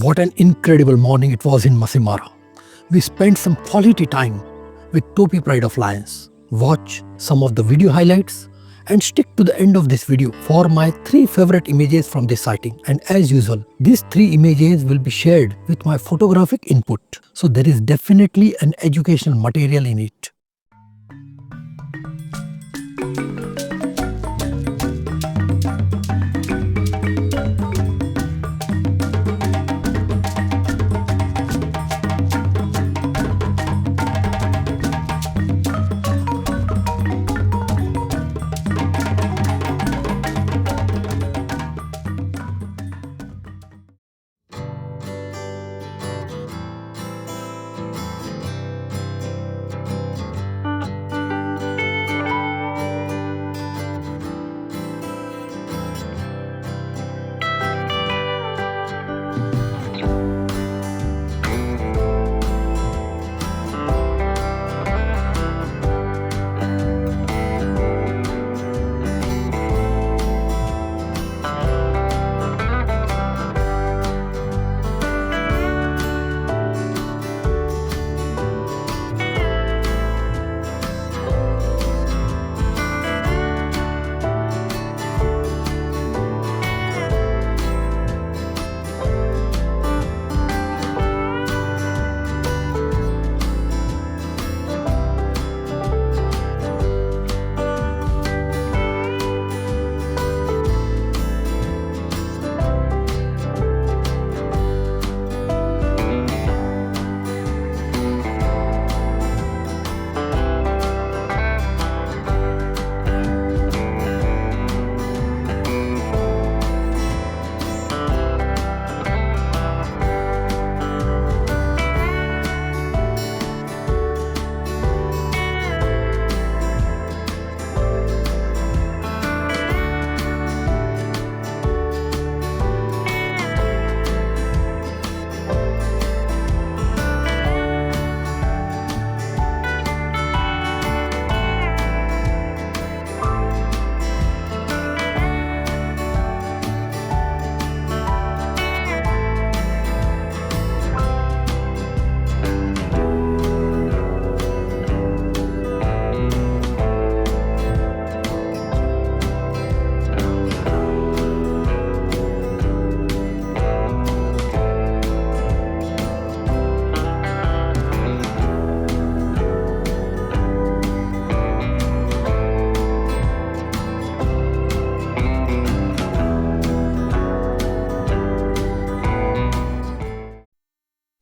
What an incredible morning it was in Maasai Mara. We spent some quality time with Topi Pride of Lions. Watch some of the video highlights and stick to the end of this video for my 3 favorite images from this sighting. And as usual, these 3 images will be shared with my photographic input. So there is definitely an educational material in it.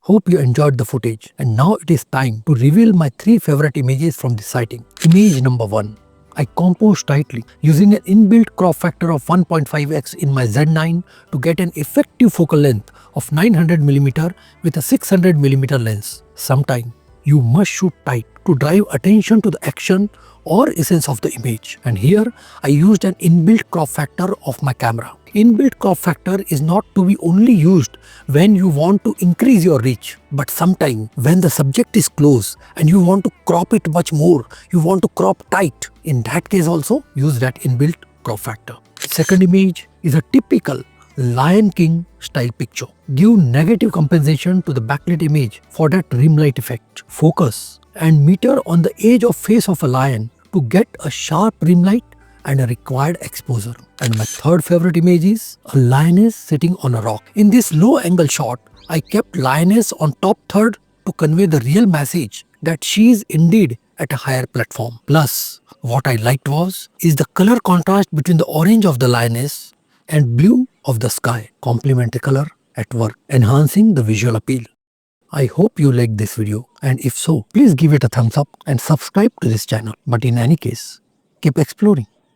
Hope you enjoyed the footage, and now it is time to reveal my 3 favorite images from this sighting. Image number 1. I composed tightly using an inbuilt crop factor of 1.5x in my Z9 to get an effective focal length of 900mm with a 600mm lens. Sometime you must shoot tight to drive attention to the action or essence of the image, and here I used an inbuilt crop factor of my camera. Inbuilt crop factor is not to be only used when you want to increase your reach, but sometime when the subject is close and you want to crop it much more, you want to crop tight, in that case also use that inbuilt crop factor. Second image is a typical Lion King style picture. Give negative compensation to the backlit image for that rim light effect. Focus and meter on the edge of face of a lion to get a sharp rim light and a required exposure. And my third favorite image is a lioness sitting on a rock. In this low angle shot, I kept lioness on top third to convey the real message that she is indeed at a higher platform. Plus, what I liked is the color contrast between the orange of the lioness and blue of the sky. Complement the color at work, enhancing the visual appeal. I hope you liked this video, and if so, please give it a thumbs up and subscribe to this channel. But in any case, keep exploring.